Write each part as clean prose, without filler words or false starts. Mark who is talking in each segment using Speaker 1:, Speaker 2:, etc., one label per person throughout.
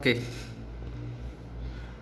Speaker 1: Ok.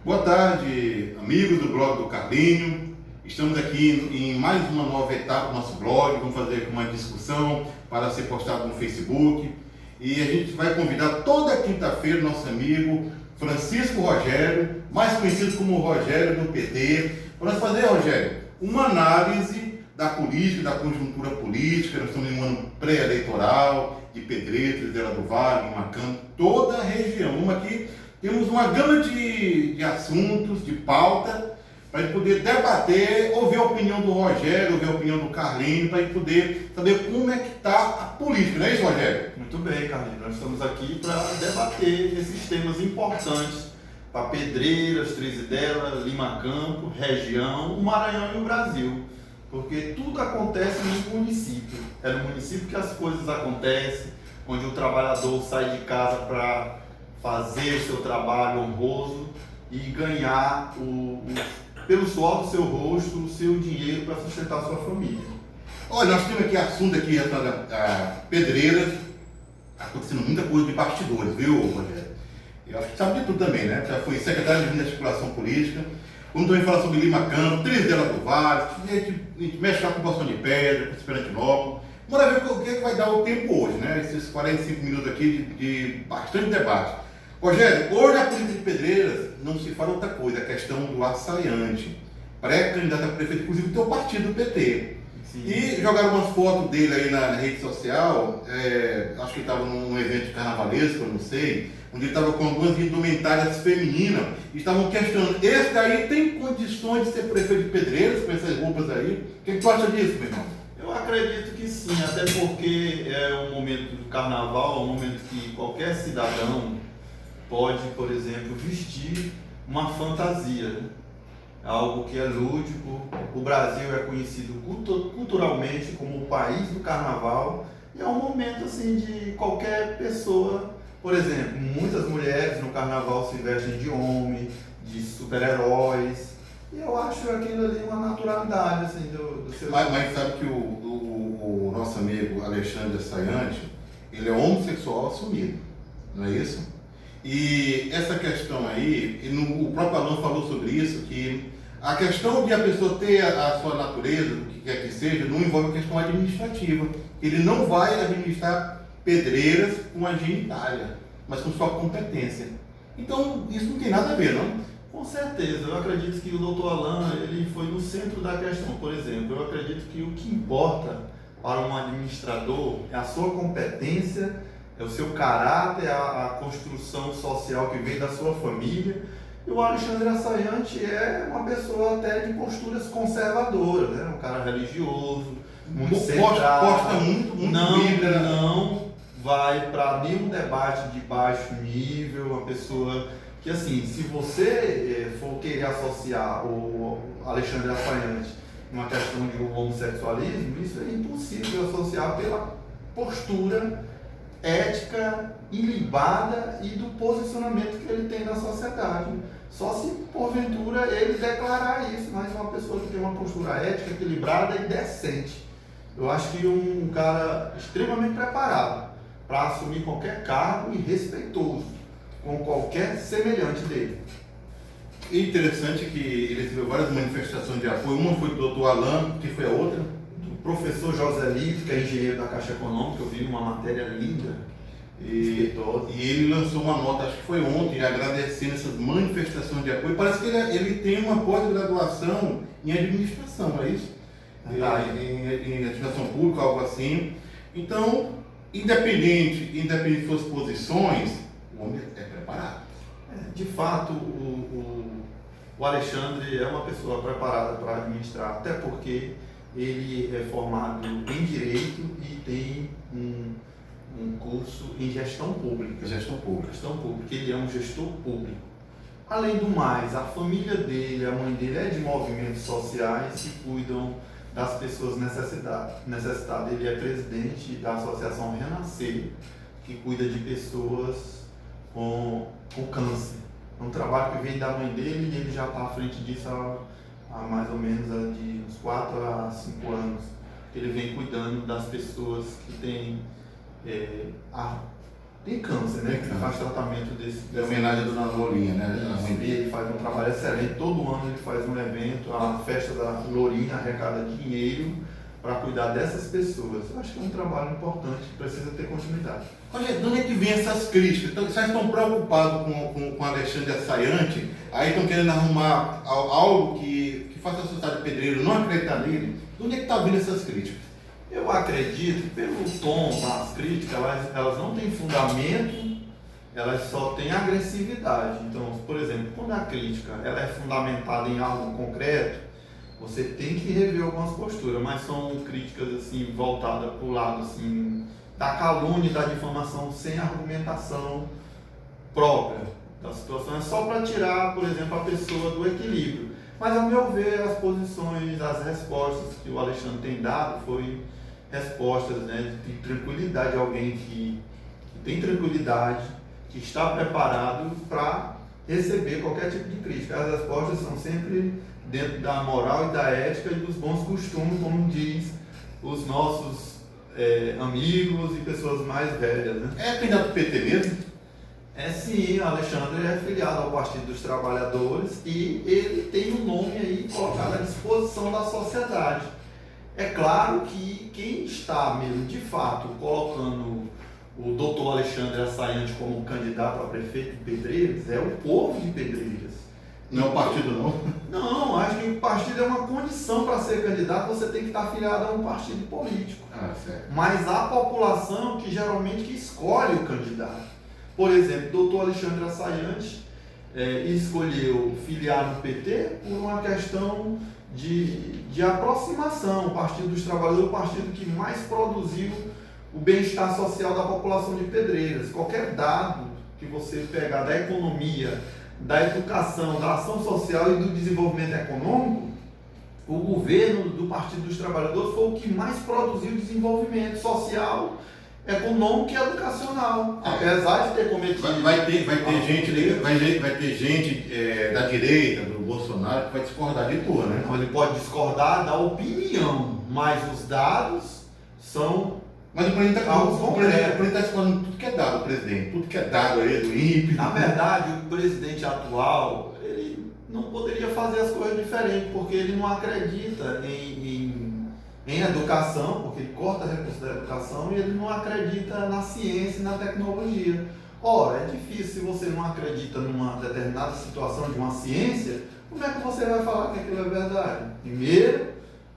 Speaker 2: Boa tarde, amigos do blog do Carlinho. Estamos aqui em mais uma nova etapa do nosso blog. Vamos fazer uma discussão para ser postado no Facebook. E a gente vai convidar toda quinta-feira o nosso amigo Francisco Rogério, mais conhecido como Rogério do PT, para nós fazer, Rogério, uma análise da política, da conjuntura política. Nós estamos em um ano pré-eleitoral, de Pedreira, Estrela do Vale, Macampo, toda a região. Aqui temos uma gama de assuntos, de pauta, para a gente poder debater, ouvir a opinião do Rogério, ouvir a opinião do Carlinho, para a gente poder saber como é que está a política, não é isso, Rogério?
Speaker 3: Muito bem, Carlinhos. Nós estamos aqui para debater esses temas importantes para Pedreiras, Trizidela, Lima Campo, região, o Maranhão e o Brasil. Porque tudo acontece no município. É no município que as coisas acontecem, onde o trabalhador sai de casa para fazer o seu trabalho honroso e ganhar pelo suor do seu rosto o seu dinheiro para sustentar a sua família.
Speaker 2: Olha, nós temos aqui assunto aqui, Pedreiras, acontecendo muita coisa de bastidores, viu, Rogério? Eu acho que sabe de tudo também, né? Já foi secretário de Articulação Política. Vamos também falar sobre Lima Campo, Trizidela do Vale, a gente mexe com a ocupação de pedra, com Esperantinópolis. Bora ver o que vai dar o tempo hoje, né? Esses 45 minutos aqui de bastante debate. Rogério, hoje a política de Pedreiras não se fala outra coisa, a questão do assaiante, pré-candidato a prefeito, inclusive do teu partido, o PT. Sim. E jogaram umas fotos dele aí na rede social, acho que ele estava num evento carnavalesco, eu não sei, onde ele estava com algumas indumentárias femininas e estavam questionando, esse aí tem condições de ser prefeito de Pedreiras com essas roupas aí? O que tu acha disso, meu irmão?
Speaker 3: Eu acredito que sim, até porque é um momento do carnaval, um momento que qualquer cidadão pode, por exemplo, vestir uma fantasia, né? Algo que é lúdico. O Brasil é conhecido culturalmente como o país do carnaval e é um momento assim de qualquer pessoa. Por exemplo, muitas mulheres no carnaval se vestem de homem, de super-heróis, e eu acho aquilo ali uma naturalidade assim, do seu...
Speaker 2: Mas sabe que o nosso amigo Alexandre Assayante, ele é homossexual assumido, não é isso? E essa questão aí, o próprio Alan falou sobre isso, que a questão de a pessoa ter a sua natureza, o que quer que seja, não envolve a questão administrativa. Ele não vai administrar Pedreiras com a genitália, mas com sua competência. Então, isso não tem nada a ver, não?
Speaker 3: Com certeza, eu acredito que o doutor Alan ele foi no centro da questão. Por exemplo, eu acredito que o que importa para um administrador é a sua competência, é o seu caráter, a construção social que vem da sua família. E o Alexandre Assayante é uma pessoa até de posturas conservadoras, né? Um cara religioso, muito centrado.
Speaker 2: Posta muito Bíblia.
Speaker 3: Não vai para nenhum debate de baixo nível, uma pessoa que, assim, se você for querer associar o Alexandre Assayante numa questão de homossexualismo, isso é impossível associar pela postura ética ilibada e do posicionamento que ele tem na sociedade. Só se porventura ele declarar isso, mas uma pessoa que tem uma postura ética, equilibrada e decente. Eu acho que um cara extremamente preparado para assumir qualquer cargo e respeitoso com qualquer semelhante dele.
Speaker 2: E interessante que ele recebeu várias manifestações de apoio. Uma foi do doutor Alan, que foi a outra?
Speaker 3: Do professor José Lito, que é engenheiro da Caixa Econômica, eu vi uma matéria linda.
Speaker 2: E ele lançou uma nota, acho que foi ontem, agradecendo essas manifestações de apoio. Parece que ele tem uma pós-graduação em administração, não é isso? Em administração pública, algo assim. Então, independente de suas posições, o homem é preparado.
Speaker 3: De fato, o Alexandre é uma pessoa preparada para administrar, até porque ele é formado em Direito e tem um curso em Gestão Pública.
Speaker 2: Gestão Pública.
Speaker 3: Ele é um gestor público. Além do mais, a família dele, a mãe dele é de movimentos sociais que cuidam das pessoas necessitadas. Ele é presidente da Associação Renascer, que cuida de pessoas com câncer. É um trabalho que vem da mãe dele e ele já está à frente disso há mais ou menos de uns 4 a 5 anos. Ele vem cuidando das pessoas que têm tem câncer, né?
Speaker 2: Tem
Speaker 3: Que
Speaker 2: câncer.
Speaker 3: faz tratamento desse.
Speaker 2: É homenagem à dona Lourinha, né? A mãe
Speaker 3: E
Speaker 2: dele.
Speaker 3: ele faz um trabalho excelente. Todo ano ele faz um evento, a festa da Lourinha arrecada dinheiro para cuidar dessas pessoas. Eu acho que é um trabalho importante que precisa ter continuidade.
Speaker 2: Olha, de onde é que vem essas críticas? Então, vocês estão preocupados com Alexandre Assayante, aí estão querendo arrumar algo que faça a sociedade pedreira não acreditar nele. De onde é que está vindo essas críticas?
Speaker 3: Eu acredito que pelo tom das críticas, elas não têm fundamento, elas só têm agressividade. Então, por exemplo, quando a crítica ela é fundamentada em algo concreto, você tem que rever algumas posturas, mas são críticas assim voltadas para o lado assim, da calúnia e da difamação sem argumentação própria da situação. É só para tirar, por exemplo, a pessoa do equilíbrio. Mas, ao meu ver, as posições, as respostas que o Alexandre tem dado foi respostas, né, de tranquilidade de alguém que tem tranquilidade, que está preparado para receber qualquer tipo de crítica. As respostas são sempre dentro da moral e da ética e dos bons costumes, como diz os nossos amigos e pessoas mais velhas, né?
Speaker 2: É candidato do PT mesmo?
Speaker 3: É sim, Alexandre é filiado ao Partido dos Trabalhadores e ele tem um nome aí colocado à disposição da sociedade. É claro que quem está mesmo, de fato, colocando o doutor Alexandre Assayante como candidato a prefeito de Pedreiras é o povo de Pedreiras.
Speaker 2: Não é o partido, não?
Speaker 3: Não, acho que o partido é uma condição para ser candidato, você tem que estar afiliado a um partido político.
Speaker 2: Ah, certo.
Speaker 3: Mas a população que geralmente que escolhe o candidato. Por exemplo, o doutor Alexandre Assayante escolheu filiar no PT por uma questão de aproximação. O Partido dos Trabalhadores é o partido que mais produziu o bem-estar social da população de Pedreiras. Qualquer dado que você pegar da economia, da educação, da ação social e do desenvolvimento econômico, o governo do Partido dos Trabalhadores foi o que mais produziu desenvolvimento social, econômico e educacional, apesar de ter cometido...
Speaker 2: Vai ter gente da direita, do Bolsonaro, que vai discordar de tudo, né?
Speaker 3: Ele pode discordar da opinião, mas os dados são...
Speaker 2: Mas o presidente está discordando tudo que é dado, o presidente, tudo que é dado aí do INPE.
Speaker 3: Na verdade, o presidente atual, ele não poderia fazer as coisas diferentes, porque ele não acredita em educação, porque ele corta recursos da educação, e ele não acredita na ciência e na tecnologia. Ora, é difícil, se você não acredita numa determinada situação de uma ciência, como é que você vai falar que aquilo é verdade? Primeiro,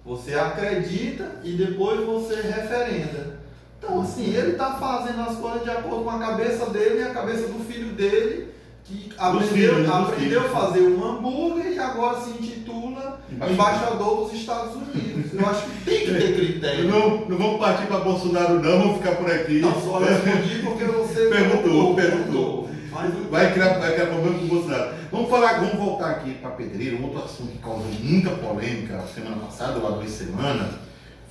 Speaker 3: você acredita e depois você referenda. Então, assim, ele está fazendo as coisas de acordo com a cabeça dele e a cabeça do filho dele, que aprendeu a fazer um hambúrguer e agora se intitula embaixador dos Estados Unidos. Eu acho que tem que ter critério.
Speaker 2: Não vamos partir para Bolsonaro, não, vamos ficar por aqui.
Speaker 3: Não, só respondi porque você
Speaker 2: perguntou. Vai criar problema com o Bolsonaro. Vamos voltar aqui para Pedreira. Um outro assunto que causou muita polêmica semana passada, ou há 2 semanas,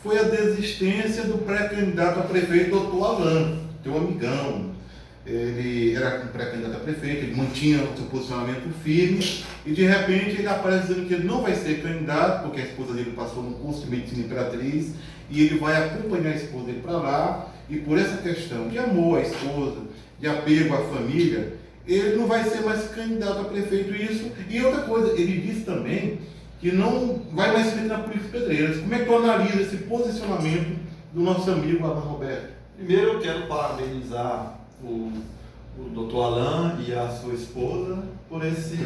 Speaker 2: foi a desistência do pré-candidato a prefeito, doutor Alan, teu amigão. Ele era um pré-candidato a prefeito, ele mantinha o seu posicionamento firme e de repente ele aparece dizendo que ele não vai ser candidato porque a esposa dele passou no curso de medicina Imperatriz e ele vai acompanhar a esposa dele para lá, e por essa questão de amor à esposa, de apego à família, ele não vai ser mais candidato a prefeito. Isso. E outra coisa, ele disse também que não vai mais se meter na política de Pedreiras. Como é que tu analisa esse posicionamento do nosso amigo Alan Roberto?
Speaker 3: Primeiro eu quero parabenizar o Dr. Alan e a sua esposa por esse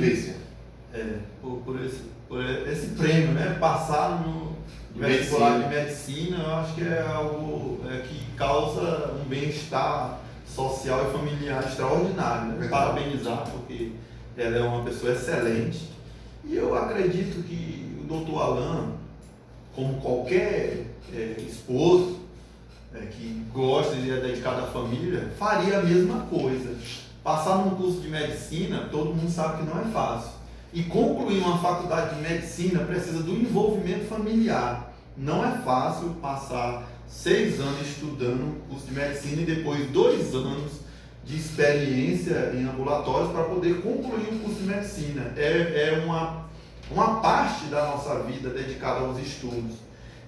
Speaker 3: prêmio, né? Passar no vestibular de medicina. Eu acho que é algo que causa um bem-estar social e familiar extraordinário, né? Parabenizar, porque ela é uma pessoa excelente. E eu acredito que o Dr. Alan, como qualquer esposo que gosta e é dedicado à família, faria a mesma coisa. Passar num curso de medicina, todo mundo sabe que não é fácil. E concluir uma faculdade de medicina precisa do envolvimento familiar. Não é fácil passar 6 anos estudando um curso de medicina e depois 2 anos de experiência em ambulatórios para poder concluir o curso de medicina. É uma parte da nossa vida dedicada aos estudos.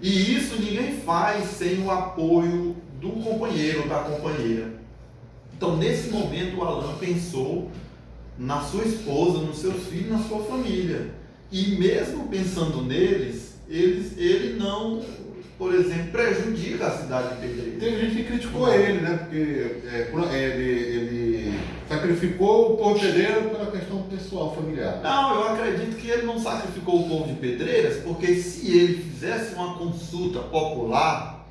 Speaker 3: E isso ninguém faz sem o apoio do companheiro ou da companheira. Então, nesse momento, o Alan pensou na sua esposa, nos seus filhos, na sua família. E mesmo pensando neles, ele não, por exemplo, prejudica a cidade de Pedreiras.
Speaker 2: Tem gente que criticou ele, né? Porque ele sacrificou o povo de Pedreiras pela questão pessoal, familiar.
Speaker 3: Não, eu acredito que ele não sacrificou o povo de Pedreiras, porque se ele fizesse uma consulta popular,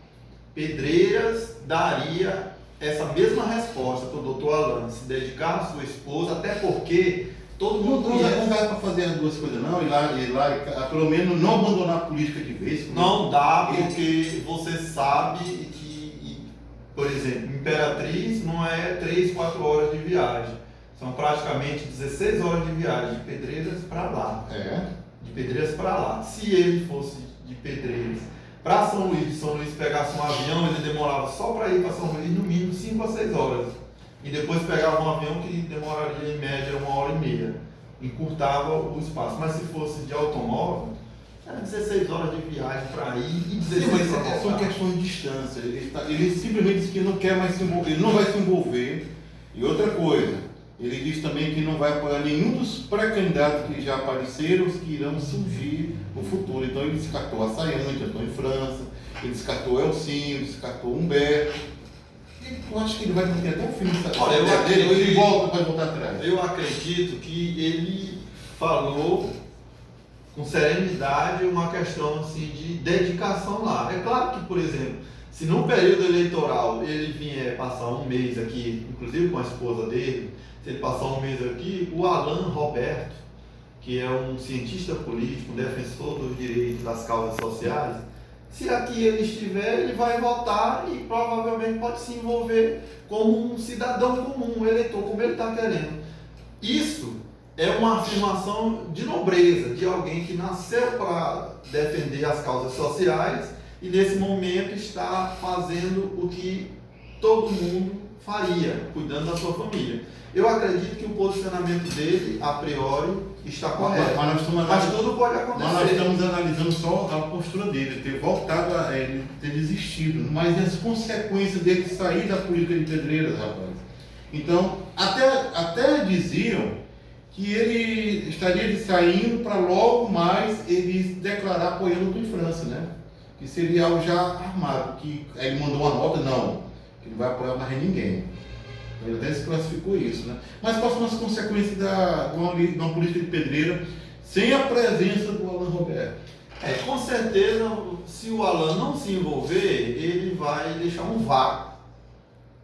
Speaker 3: Pedreiras daria essa mesma resposta para o doutor Alan, se dedicar à sua esposa, até porque todo mundo
Speaker 2: Não
Speaker 3: conhece.
Speaker 2: dá para fazer as duas coisas não, ir lá, pelo menos não abandonar a política de vez.
Speaker 3: Não dá, porque você sabe que, por exemplo, Imperatriz não é 3, 4 horas de viagem. São praticamente 16 horas de viagem, de Pedreiras para lá. De Pedreiras para lá. Se ele fosse de Pedreiras para São Luís, de São Luís pegasse um avião, ele demorava só para ir para São Luís no mínimo 5 a 6 horas. E depois pegava um avião que demoraria em média 1h30. Encurtava o espaço. Mas se fosse de automóvel, era 16 horas de viagem para ir e 16 para voltar.
Speaker 2: São questões de distância. Ele simplesmente diz que não quer mais se envolver, ele não vai se envolver. E outra coisa, ele diz também que não vai apoiar nenhum dos pré-candidatos que já apareceram, os que irão surgir no futuro. Então ele descartou a Sayante, Antônio França, ele descartou Elcinho, descartou Humberto. Eu acho que ele vai manter até o fim dessa dele, ou ele vai voltar atrás.
Speaker 3: Eu acredito que ele falou com serenidade uma questão assim, de dedicação lá. É claro que, por exemplo, se num período eleitoral ele vier passar um mês aqui, inclusive com a esposa dele, se ele passar um mês aqui, o Alan Roberto, que é um cientista político, um defensor dos direitos das causas sociais, se aqui ele estiver, ele vai votar e provavelmente pode se envolver como um cidadão comum, um eleitor, como ele está querendo. Isso é uma afirmação de nobreza, de alguém que nasceu para defender as causas sociais e nesse momento está fazendo o que todo mundo faria, cuidando da sua família. Eu acredito que o posicionamento dele, a priori, está correto. Mas tudo pode acontecer.
Speaker 2: Mas nós estamos analisando só a postura dele, ter voltado, ele ter desistido. Mas as consequências dele sair da política de Pedreiras, rapaz. Então, até diziam que ele estaria saindo para logo mais ele declarar apoiando o Antônio França, né? Que seria algo já armado. Que ele mandou uma nota, não, que não vai apoiar mais ninguém. Ele até se classificou isso, né? Mas quais são as consequências de uma política de Pedreira sem a presença do Alan Roberto?
Speaker 3: Com certeza, se o Alan não se envolver, ele vai deixar um vácuo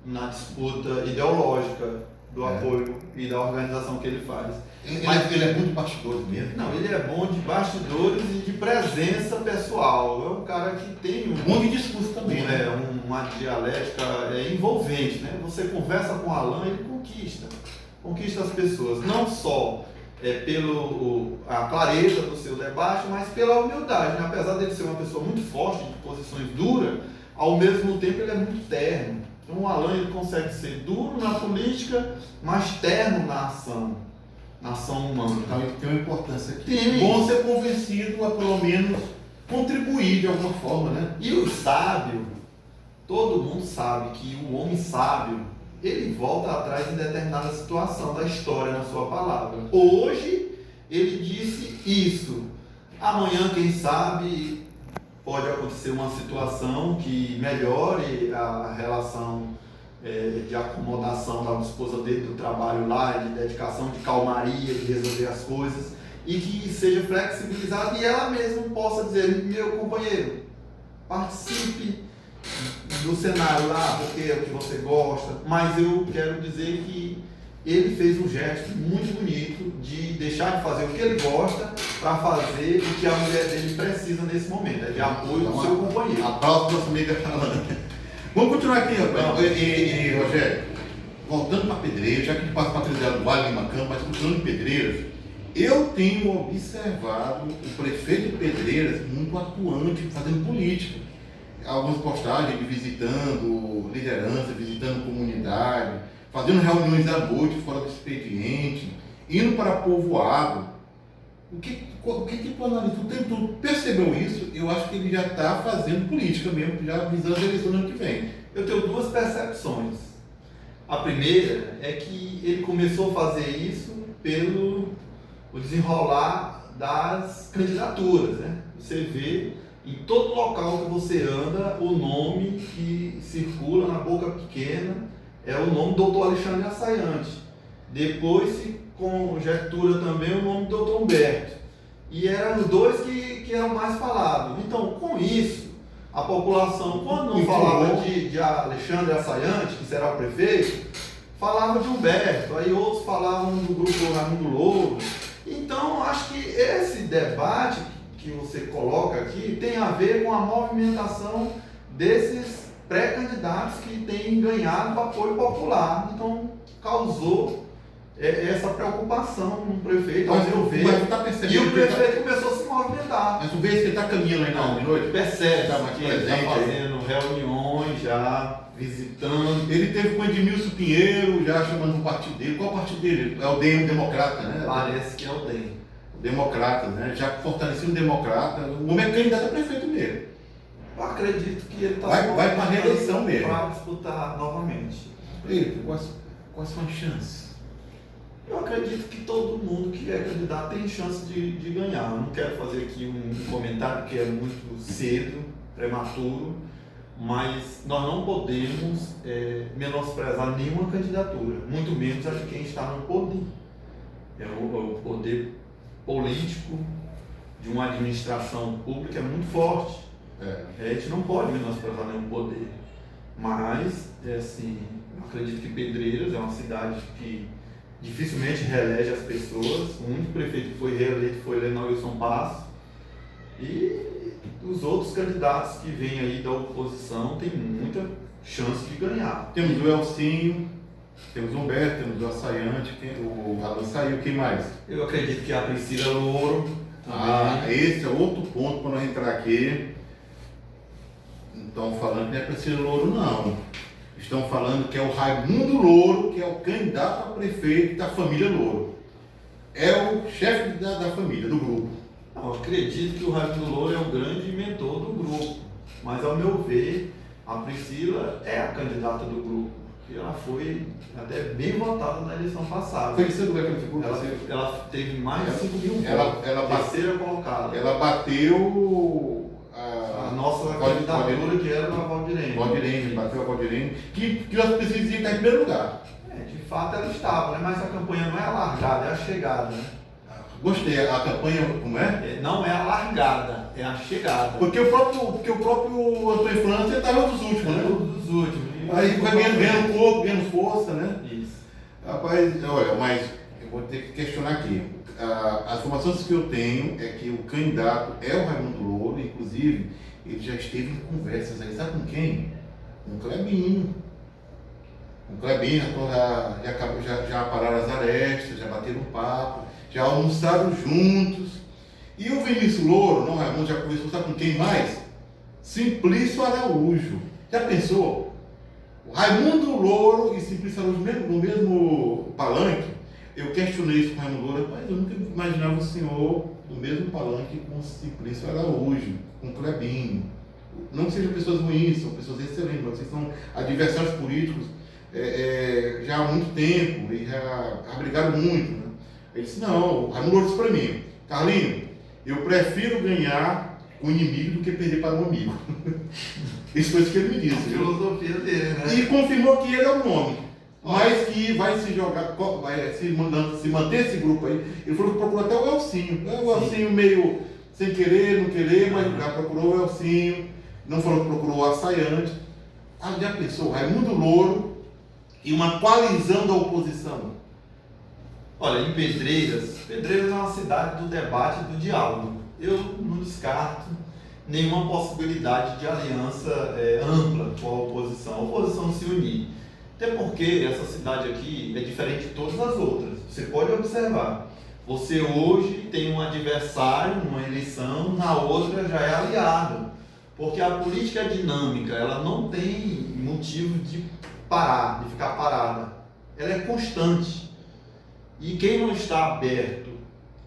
Speaker 3: na disputa ideológica do apoio e da organização que ele faz.
Speaker 2: Mas ele é bom de bastidores mesmo?
Speaker 3: Não, ele é bom de bastidores e de presença pessoal. É um cara que tem
Speaker 2: bom de discurso também.
Speaker 3: Uma dialética envolvente, né? Você conversa com o Alan, ele conquista as pessoas, não só pela clareza do seu debate, mas pela humildade, né? Apesar dele ser uma pessoa muito forte, de posições duras, ao mesmo tempo ele é muito terno. Então o Alan ele consegue ser duro na política, mas terno na ação humana.
Speaker 2: Então ele tem uma importância aqui.
Speaker 3: Tem.
Speaker 2: Bom ser convencido a pelo menos contribuir de alguma forma, né?
Speaker 3: E o sábio, todo mundo sabe que o homem sábio, ele volta atrás em determinada situação da história na sua palavra. Hoje ele disse isso. Amanhã, quem sabe, pode acontecer uma situação que melhore a relação de acomodação da esposa dele, do trabalho lá, de dedicação, de calmaria, de resolver as coisas, e que seja flexibilizada e ela mesma possa dizer: meu companheiro, participe do cenário lá, porque é o que você gosta. Mas eu quero dizer que ele fez um gesto muito bonito de deixar de fazer o que ele gosta para fazer o que a mulher dele precisa nesse momento, de apoio do seu companheiro.
Speaker 2: Aplausos para a família falando. Vamos continuar aqui, rapaz. E Rogério, voltando para Pedreiras, já que a gente passa para Pedreiras do Vale, Lima Campos, mas continuando em Pedreiras, eu tenho observado o prefeito de Pedreiras muito atuante, fazendo política. Algumas postagens visitando liderança, visitando comunidade, fazendo reuniões à noite fora do expediente, indo para povoado. O que tu analisa? Tu percebeu isso? Eu acho que ele já está fazendo política mesmo, já visando as eleições do ano que vem.
Speaker 3: Eu tenho duas percepções. A primeira é que ele começou a fazer isso pelo o desenrolar das candidaturas, né? Você vê em todo local que você anda, o nome que circula na boca pequena é o nome do Dr. Alexandre Assayante. Depois se conjectura também o nome do Dr. Humberto. E eram os dois que eram mais falados. Então, com isso, a população, quando não falava de Alexandre Assayante, que será o prefeito, falava de Humberto, aí outros falavam do grupo Raimundo Louro. Então, acho que esse debate que você coloca aqui tem a ver com a movimentação desses pré-candidatos que têm ganhado apoio popular. Então, causou essa preocupação no prefeito, ao meu ver.
Speaker 2: Mas tá percebendo,
Speaker 3: e o prefeito começou a se movimentar.
Speaker 2: Mas tu vê que ele está caminhando aí na noite?
Speaker 3: Percebe
Speaker 2: Tá mais
Speaker 3: que ele está
Speaker 2: presente
Speaker 3: fazendo reuniões já, visitando.
Speaker 2: Ele teve com o Edmilson Pinheiro, já chamando um partido dele. Qual o partido dele? É o DEM, o Democrata, né?
Speaker 3: Parece que é o DEM.
Speaker 2: O Democrata, né? Já fortaleceu o Democrata. O homem é candidato a prefeito mesmo.
Speaker 3: Eu acredito que ele está
Speaker 2: Vai para a reeleição mesmo.
Speaker 3: Para disputar novamente.
Speaker 2: Eita, quais são as chances?
Speaker 3: Eu acredito que todo mundo que é candidato tem chance de ganhar. Eu não quero fazer aqui um comentário que é muito cedo, prematuro, mas nós não podemos menosprezar nenhuma candidatura, muito menos a de quem está no poder. É o poder político de uma administração pública é muito forte. A gente não pode menosprezar nenhum poder. Mas, assim, eu acredito que Pedreiras é uma cidade que dificilmente reelege as pessoas. O único prefeito que foi reeleito foi Lenilson Passos. E os outros candidatos que vêm aí da oposição têm muita chance de ganhar.
Speaker 2: Temos o Elcinho, temos o Humberto, temos o Assayante, o Alan saiu, quem mais?
Speaker 3: Eu acredito que a Priscila Louro também.
Speaker 2: Esse é outro ponto para nós entrar aqui. Não estão falando que não é Priscila Louro, não. Estão falando que é o Raimundo Louro, que é o candidato a prefeito da família Louro. É o chefe da família, do grupo.
Speaker 3: Não, eu acredito que o Raimundo Louro é o grande mentor do grupo. Mas, ao meu ver, a Priscila é a candidata do grupo. Porque ela foi até bem votada na eleição passada.
Speaker 2: Foi em segundo lugar que ela ficou?
Speaker 3: Ela teve mais de 5 mil
Speaker 2: votos.
Speaker 3: Terceira colocada.
Speaker 2: Ela bateu
Speaker 3: a nossa candidatura, que era a
Speaker 2: Valdirene, bateu a Valdirene, que as pessoas diziam que está em primeiro lugar.
Speaker 3: De fato ela estava, né? Mas a campanha não é a largada, é a chegada, né?
Speaker 2: Gostei, a campanha, como é?
Speaker 3: Não é a largada, é a chegada.
Speaker 2: Porque o próprio Antônio França estava nos últimos, né?
Speaker 3: Dos últimos.
Speaker 2: Aí vai ganhando corpo, ganhando força, né?
Speaker 3: Isso.
Speaker 2: Rapaz, olha, mas eu vou ter que questionar aqui. As informações que eu tenho é que o candidato é o Raimundo Louro, inclusive ele já esteve em conversas aí, sabe com quem? Com o Clebinho. Com o Clebinho, já pararam as arestas, já bateram um papo, já almoçaram juntos. E o Vinícius Louro, não, Raimundo já conversou, sabe com quem mais? Simplício Araújo. Já pensou? O Raimundo Louro e Simplício Araújo no mesmo palanque. Eu questionei isso com o Raimundo Louro, mas eu nunca imaginava o senhor no mesmo palanque com o Simplício Araújo, com o Clebinho. Não que sejam pessoas ruins, são pessoas excelentes, mas vocês são adversários políticos já há muito tempo e já brigaram muito. Né? Ele disse, não, o Raimundo Louro disse para mim, Carlinho, eu prefiro ganhar com o inimigo do que perder para um amigo. Isso foi isso que ele me disse.
Speaker 3: A filosofia dele, né?
Speaker 2: E confirmou que ele é o nome. Mas que vai se jogar, vai se manter esse grupo aí. Ele falou que procurou até o Elcinho. O Elcinho meio sem querer, não querer, mas já procurou o Elcinho. Não falou que procurou o Assayante. Já pensou, Raimundo Louro e uma coalizão da oposição.
Speaker 3: Olha, em Pedreiras é uma cidade do debate e do diálogo. Eu não descarto nenhuma possibilidade de aliança ampla com a oposição se unir. Até porque essa cidade aqui é diferente de todas as outras. Você pode observar. Você hoje tem um adversário numa eleição, na outra já é aliado. Porque a política é dinâmica, ela não tem motivo de parar, de ficar parada. Ela é constante. E quem não está aberto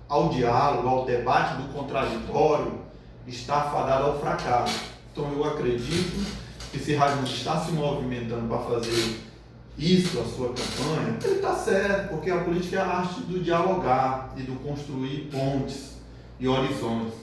Speaker 3: ao diálogo, ao debate do contraditório, está fadado ao fracasso. Então eu acredito que se Raimundo está se movimentando para fazer isso a sua campanha, ele está certo, porque a política é a arte do dialogar e do construir pontes e horizontes.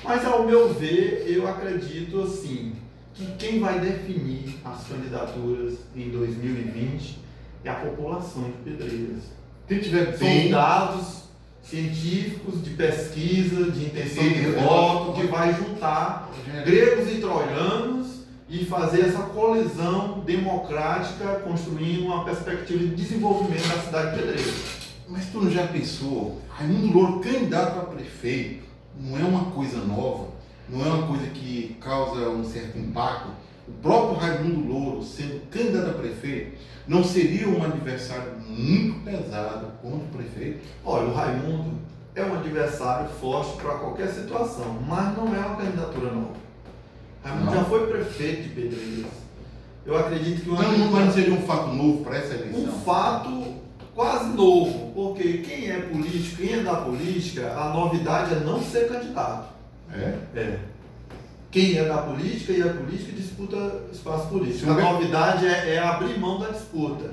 Speaker 3: Mas, ao meu ver, eu acredito assim, que quem vai definir as candidaturas em 2020 é a população de Pedreiras.
Speaker 2: Quem tiver
Speaker 3: São dados científicos de pesquisa, de intenção de voto, que vai juntar gregos e troianos e fazer essa colisão democrática, construindo uma perspectiva de desenvolvimento da cidade de Pedreiras.
Speaker 2: Mas tu não já pensou, Raimundo Louro candidato a prefeito, não é uma coisa nova, não é uma coisa que causa um certo impacto. O próprio Raimundo Louro, sendo candidato a prefeito, não seria um adversário muito pesado contra o prefeito?
Speaker 3: Olha, o Raimundo é um adversário forte para qualquer situação, mas não é uma candidatura nova. Raimundo já foi prefeito de Pedreiras. Eu acredito que
Speaker 2: mas não seria um fato novo para essa eleição?
Speaker 3: Um fato quase novo, porque quem é político, quem é da política, a novidade é não ser candidato.
Speaker 2: É?
Speaker 3: Quem é da política e a política disputa espaço político.
Speaker 2: A
Speaker 3: novidade é abrir mão da disputa,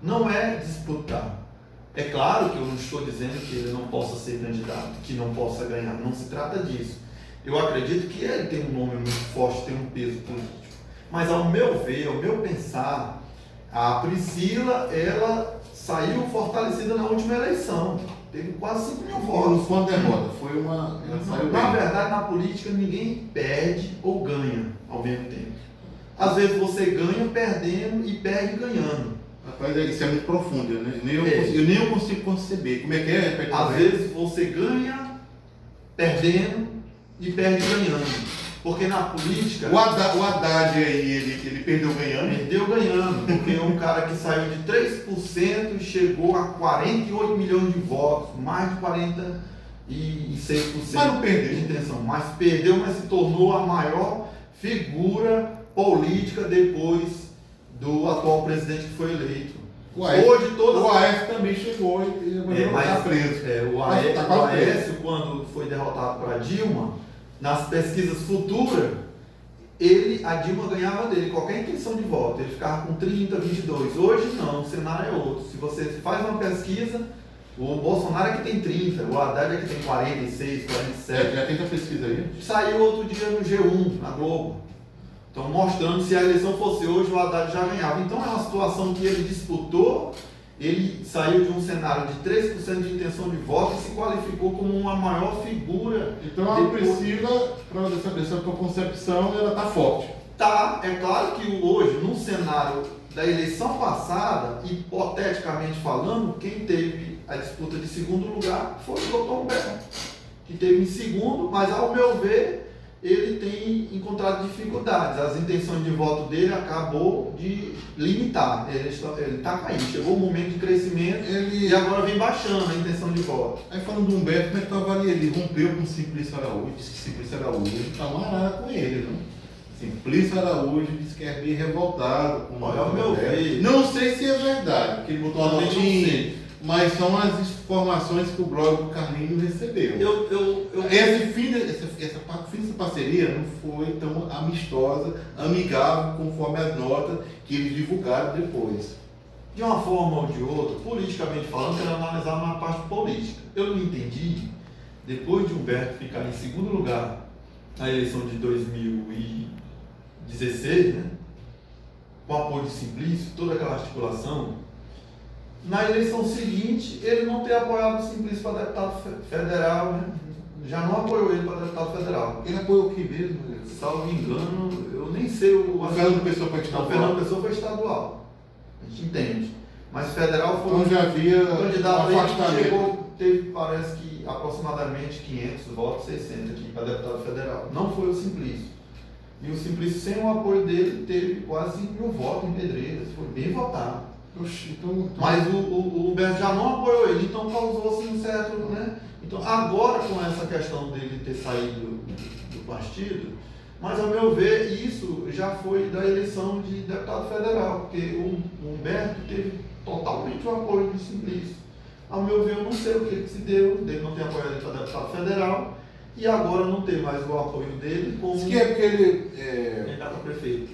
Speaker 3: não é disputar. É claro que eu não estou dizendo que ele não possa ser candidato, que não possa ganhar, não se trata disso. Eu acredito que ele tem um nome muito forte, tem um peso político. Mas ao meu ver, ao meu pensar, a Priscila, ela saiu fortalecida na última eleição. Teve quase 5 mil votos.
Speaker 2: Não foi uma derrota, foi uma...
Speaker 3: Na verdade, na política, ninguém perde ou ganha ao mesmo tempo. Às vezes você ganha perdendo e perde ganhando.
Speaker 2: Rapaz, isso é muito profundo, né? Eu nem consigo conceber. Como é que é?
Speaker 3: Às vezes você ganha perdendo e perde ganhando. Porque na política...
Speaker 2: O Haddad aí, ele perdeu ganhando?
Speaker 3: Perdeu ganhando, porque é um cara que saiu de 3% e chegou a 48 milhões de votos, mais de 46%
Speaker 2: mas não perdeu.
Speaker 3: de intenção. Mas perdeu, mas se tornou a maior figura política depois do atual presidente que foi eleito.
Speaker 2: O Aécio também chegou e está preso.
Speaker 3: O Aécio, quando foi derrotado para Dilma, nas pesquisas futuras, a Dilma ganhava dele qualquer intenção de voto, ele ficava com 30, 22. Hoje não, o cenário é outro. Se você faz uma pesquisa, o Bolsonaro é que tem 30, o Haddad é que tem 46, 47.
Speaker 2: Já tem essa pesquisa aí?
Speaker 3: Saiu outro dia no G1, na Globo. Então, mostrando se a eleição fosse hoje, o Haddad já ganhava. Então, é uma situação que ele disputou, ele saiu de um cenário de 3% de intenção de voto e se qualificou como uma maior figura.
Speaker 2: Então, a Priscila, para essa tua concepção, ela está forte.
Speaker 3: Tá, é claro que hoje, no cenário da eleição passada, hipoteticamente falando, quem teve a disputa de segundo lugar foi o Dr. Humberto, que teve em segundo, mas ao meu ver, ele tem encontrado dificuldades. As intenções de voto dele acabou de limitar. Ele está caindo. Chegou o momento de crescimento e agora vem baixando a intenção de voto.
Speaker 2: Aí falando do Humberto, como é que tu avalia? Ele rompeu com o Simplício Araújo, disse que Simplício Araújo está amarrado com ele, não? Simplício Araújo disse que é bem revoltado com
Speaker 3: o meu ver.
Speaker 2: Não sei se é verdade, porque ele botou uma notinha, mas são as informações que o blog do Carlinhos recebeu. Esse fim dessa parceria não foi tão amistosa, amigável, conforme as notas que eles divulgaram depois.
Speaker 3: De uma forma ou de outra, politicamente falando, quero analisar uma parte política. Eu não entendi, depois de Humberto ficar em segundo lugar na eleição de 2016, né, com apoio de Simplício, toda aquela articulação, na eleição seguinte, ele não ter apoiado o Simplício para deputado federal, né? Já não apoiou ele para deputado federal.
Speaker 2: Ele apoiou o que mesmo?
Speaker 3: Salvo engano, eu nem sei o...
Speaker 2: Fernando Pessoa foi estadual.
Speaker 3: Fernando Pessoa foi estadual. A gente entende. Mas federal foi...
Speaker 2: Então já havia
Speaker 3: um candidato aí que
Speaker 2: chegou,
Speaker 3: teve, parece que, aproximadamente 500 votos, 600 aqui para deputado federal. Não foi o Simplício. E o Simplício, sem o apoio dele, teve quase 5 mil votos em Pedreiras. Foi bem votado. Mas o Humberto já não apoiou ele, então causou assim um certo, né? Então agora com essa questão dele ter saído do partido, mas ao meu ver isso já foi da eleição de deputado federal, porque o Humberto teve totalmente o apoio do Simplício. Ao meu ver, eu não sei o que se deu, dele não ter apoiado ele para deputado federal e agora não ter mais o apoio dele como
Speaker 2: que é porque ele
Speaker 3: candidato a prefeito.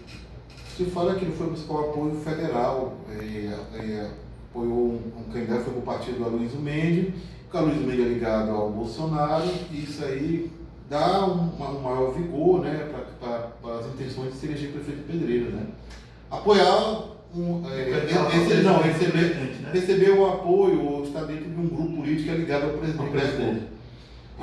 Speaker 1: Se fala que ele foi buscar o apoio federal, apoiou um candidato, foi para o partido do Aloysio Mendes, o Aloysio Mendes é ligado ao Bolsonaro, e isso aí dá um maior vigor, né, para as intenções de se eleger prefeito de Pedreiras, né? Apoiar receber o apoio ou estar dentro de um grupo político ligado ao presidente.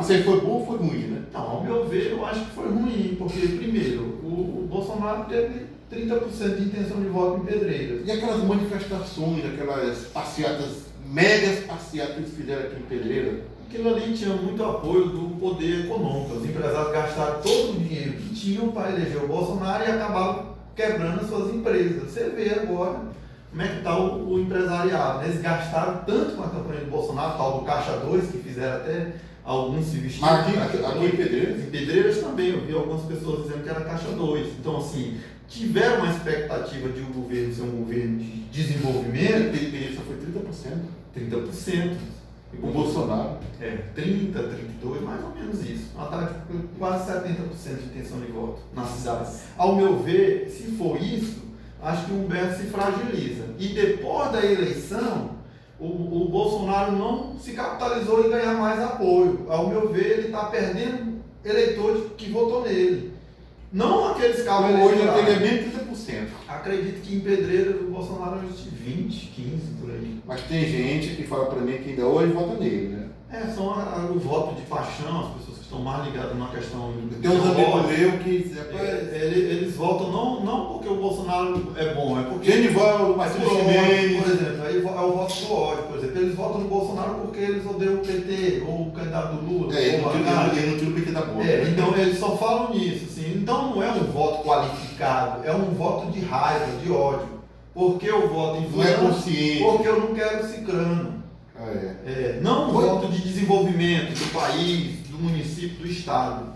Speaker 1: Isso aí foi bom ou foi ruim, né?
Speaker 3: Não, ao meu ver, eu acho que foi ruim, porque, primeiro, o Bolsonaro teve 30% de intenção de voto em Pedreiras.
Speaker 1: E aquelas manifestações, aquelas passeatas, megas passeatas que eles fizeram aqui em Pedreiras?
Speaker 3: Aquilo ali tinha muito apoio do poder econômico. Os empresários gastaram todo o dinheiro que tinham para eleger o Bolsonaro e acabaram quebrando as suas empresas. Você vê agora como é que está o empresariado. Eles gastaram tanto com a campanha do Bolsonaro, tal do Caixa 2, que fizeram até alguns se vestir.
Speaker 1: Aqui em Pedreiras?
Speaker 3: Em Pedreiras também, eu vi algumas pessoas dizendo que era Caixa 2. Então, assim, tiveram uma expectativa de o governo ser um governo de desenvolvimento.
Speaker 1: Pedreiras só foi 30%.
Speaker 3: 30%.
Speaker 1: O Bolsonaro?
Speaker 3: 30, 32, mais ou menos isso. Uma taxa de quase 70% de intenção de voto na cidade. Ao meu ver, se for isso, acho que o Humberto se fragiliza. E depois da eleição, o Bolsonaro não se capitalizou em ganhar mais apoio. Ao meu ver, ele está perdendo eleitores que votou nele. Não aqueles cabos
Speaker 1: hoje eu teria menos 30%.
Speaker 3: Acredito que em Pedreiras o Bolsonaro é de 20, 15 por aí.
Speaker 1: Mas tem gente que fala para mim que ainda hoje vota nele, né?
Speaker 3: São o voto de paixão, as pessoas que estão mais ligadas numa questão.
Speaker 1: Tem uns amigos meus que.
Speaker 3: Eles votam não porque o Bolsonaro é bom, é porque.
Speaker 1: Genivaldo, Marcelo Chimenez.
Speaker 3: Por exemplo, aí é o voto do ódio, por exemplo. Eles votam no Bolsonaro porque eles odeiam o PT, ou o candidato do Lula.
Speaker 1: Ele não tira o PT da boca.
Speaker 3: Então eles só falam nisso, assim. Então não é um voto qualificado, é um voto de raiva, de ódio. Porque eu voto em
Speaker 1: fulano? Não é consciente.
Speaker 3: Porque eu não quero cicrano. Não um voto de desenvolvimento do país, do município, do estado.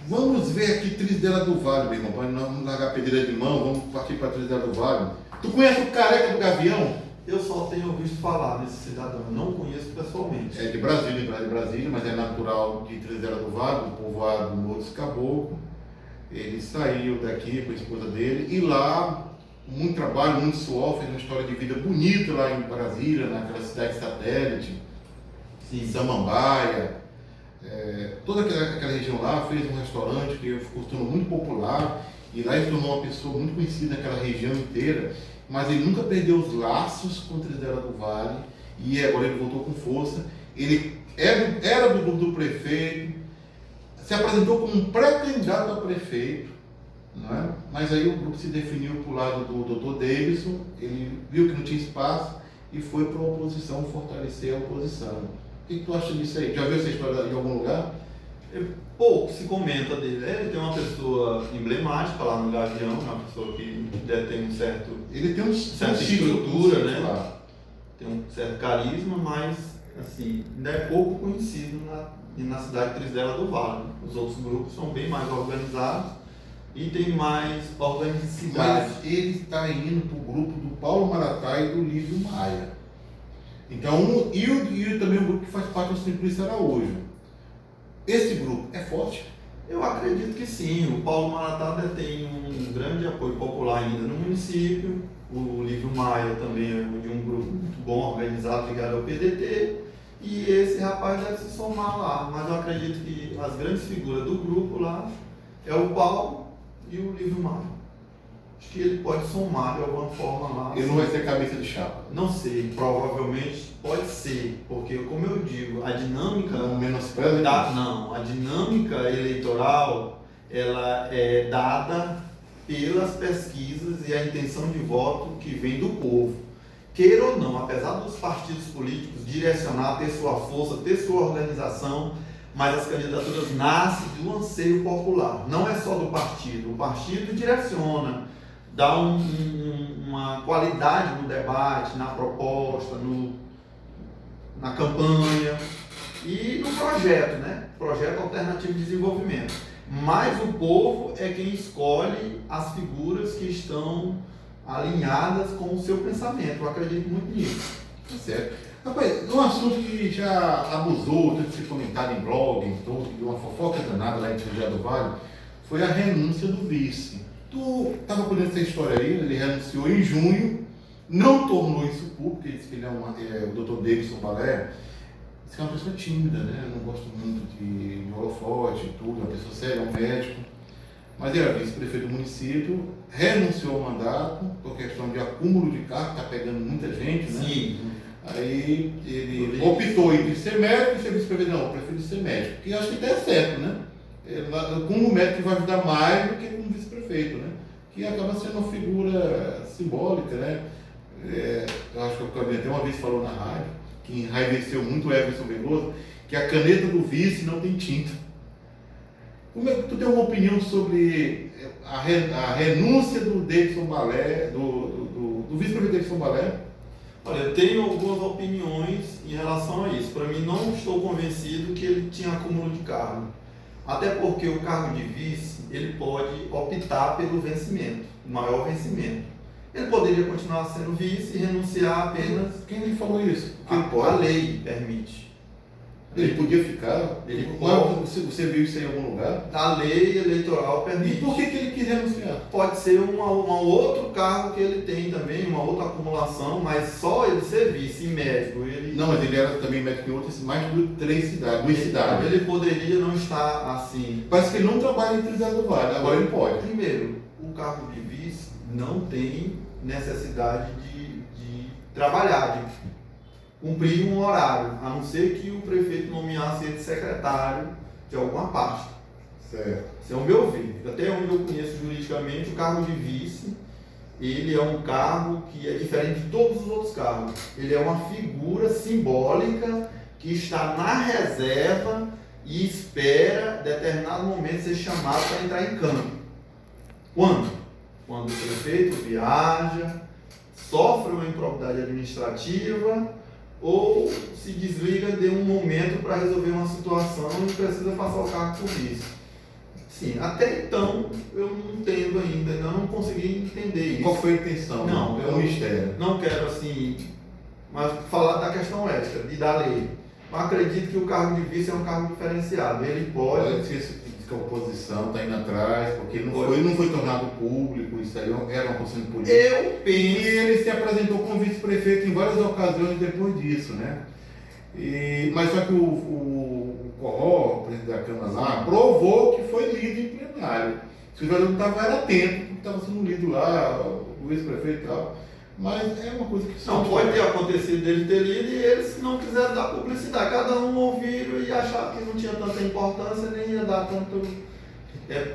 Speaker 1: Vamos ver aqui Trizidela do Vale, meu irmão, para não largar a pedreira de mão, vamos partir para Trizidela do Vale. Tu conhece o Careca do Gavião?
Speaker 3: Eu só tenho visto falar nesse cidadão, eu não conheço pessoalmente.
Speaker 1: É de Brasília, mas é natural de Trizidela do Vale, do povoado Morro dos Caboclo. Ele saiu daqui com a esposa dele e lá, muito trabalho, muito suor, fez uma história de vida bonita lá em Brasília, naquela cidade satélite, Samambaia, toda aquela região lá, fez um restaurante que ficou se tornou muito popular e lá ele tornou uma pessoa muito conhecida naquela região inteira, mas ele nunca perdeu os laços com Trizidela do Vale e agora ele voltou com força. Ele era do grupo do prefeito, se apresentou como um pré-candidato a prefeito, não é? Mas aí o grupo se definiu para o lado do Dr. Davidson, ele viu que não tinha espaço e foi para a oposição fortalecer a oposição. O que tu acha disso aí? Já viu essa história em algum lugar?
Speaker 3: Pouco se comenta dele. Ele tem uma pessoa emblemática lá no Gavião, uma pessoa que tem um certo.
Speaker 1: Ele tem
Speaker 3: certa estrutura, né? Lá. Tem um certo carisma, mas assim, ainda é pouco conhecido na cidade de Trizidela do Vale. Os outros grupos são bem mais organizados e tem mais organicidade.
Speaker 1: Mas ele está indo para o grupo do Paulo Maratá e do Lívio Maia. Então, e também o grupo que faz parte do Simplício Araújo. Esse grupo é forte?
Speaker 3: Eu acredito que sim. O Paulo Maratá tem um grande apoio popular ainda no município. O Lívio Maia também é de um grupo muito bom, organizado, ligado ao PDT. E esse rapaz deve se somar lá. Mas eu acredito que as grandes figuras do grupo lá é o Paulo e o Lívio Maia. Acho que ele pode somar de alguma forma lá.
Speaker 1: Ele não vai ser cabeça de chapa?
Speaker 3: Não sei, provavelmente pode ser, porque como eu digo, a dinâmica a dinâmica eleitoral ela é dada pelas pesquisas e a intenção de voto que vem do povo. Queira ou não, apesar dos partidos políticos direcionar, ter sua força, ter sua organização, mas as candidaturas nascem do anseio popular. Não é só do partido. O partido direciona, dá uma qualidade no debate, na proposta, na campanha e no projeto, né? Projeto Alternativo de Desenvolvimento. Mas o povo é quem escolhe as figuras que estão alinhadas com o seu pensamento. Eu acredito muito nisso.
Speaker 1: Tá certo. Rapaz, um assunto que já abusou, tanto se comentado em blog, em todo, que deu uma fofoca danada lá em Trizidela do Vale, foi a renúncia do vice. Tu estava por dentro dessa história aí, ele renunciou em junho, não tornou isso público, ele disse que ele o Dr. Davidson Balé, disse que é uma pessoa tímida, né? Eu não gosto muito de holofote e tudo, é uma pessoa séria, é um médico. Mas ele era vice-prefeito do município, renunciou ao mandato, por questão de acúmulo de cargo, está pegando muita gente, né?
Speaker 3: Sim.
Speaker 1: Aí ele optou entre ser médico e ser vice-prefeito. Não, eu prefiro ser médico, que acho que até é certo, né? Como médico vai ajudar mais do que como vice-prefeito, né? Que acaba sendo uma figura simbólica, né? Eu acho que o Claudinho até uma vez falou na rádio, que enraiveceu muito o Everson Veloso, que a caneta do vice não tem tinta. Como é que tu tem uma opinião sobre a renúncia do Davidson Balé, do vice-prefeito Davidson Balé?
Speaker 3: Olha, eu tenho algumas opiniões em relação a isso. Para mim, não estou convencido que ele tinha acúmulo de cargo. Até porque o cargo de vice, ele pode optar pelo vencimento, o maior vencimento. Ele poderia continuar sendo vice e renunciar apenas...
Speaker 1: Quem lhe falou isso?
Speaker 3: A lei permite.
Speaker 1: Ele podia ficar? Você viu isso em algum lugar?
Speaker 3: A lei eleitoral permite.
Speaker 1: E por que ele quis renunciar?
Speaker 3: Pode ser um outro cargo que ele tem também, uma outra acumulação, mas só ele ser vice e médico.
Speaker 1: Não, mas ele era também médico em outras, mais de 3 cidades.
Speaker 3: Ele poderia não estar assim.
Speaker 1: Parece que ele não trabalha em Trinidad do Vale, agora ele pode.
Speaker 3: Primeiro, o cargo de vice não tem necessidade de trabalhar, de cumprir um horário, a não ser que o prefeito nomeasse ele secretário de alguma pasta.
Speaker 1: Certo.
Speaker 3: Esse é o meu ver. Até onde eu conheço juridicamente, o cargo de vice, ele é um cargo que é diferente de todos os outros cargos. Ele é uma figura simbólica que está na reserva e espera, em determinado momento, ser chamado para entrar em campo. Quando? Quando o prefeito viaja, sofre uma improbidade administrativa ou se desliga de um momento para resolver uma situação e precisa passar o cargo por vice. Sim, até então eu não entendo ainda, não consegui entender isso.
Speaker 1: Qual foi a intenção?
Speaker 3: Não,
Speaker 1: é um mistério.
Speaker 3: Não quero assim, mas falar da questão ética, da lei. Eu acredito que o cargo de vice é um cargo diferenciado. Ele pode.
Speaker 1: Que a oposição está indo atrás, porque não foi tornado público, isso aí era uma questão política.
Speaker 3: Eu penso.
Speaker 1: E ele se apresentou como vice-prefeito em várias ocasiões depois disso, né? Mas só que o Corró, o presidente da Câmara lá, provou que foi lido em plenário. Se o vereador era atento, porque estava sendo lido lá, o vice-prefeito e tal. Mas é uma coisa que...
Speaker 3: Não, pode ter acontecido dele ter lido e eles não quiseram dar publicidade. Cada um ouviram e acharam que não tinha tanta importância, nem ia dar tanto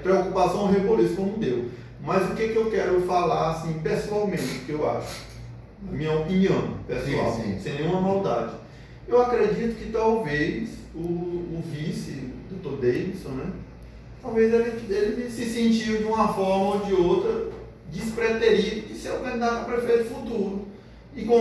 Speaker 3: preocupação ou reboliço como deu. Mas o que eu quero falar, assim, pessoalmente, que eu acho, na minha opinião pessoal,
Speaker 1: sim.
Speaker 3: sem nenhuma maldade. Eu acredito que talvez o vice, o Dr. Davidson, né? Talvez ele se sentiu de uma forma ou de outra despreterido de ser o candidato a prefeito futuro. E com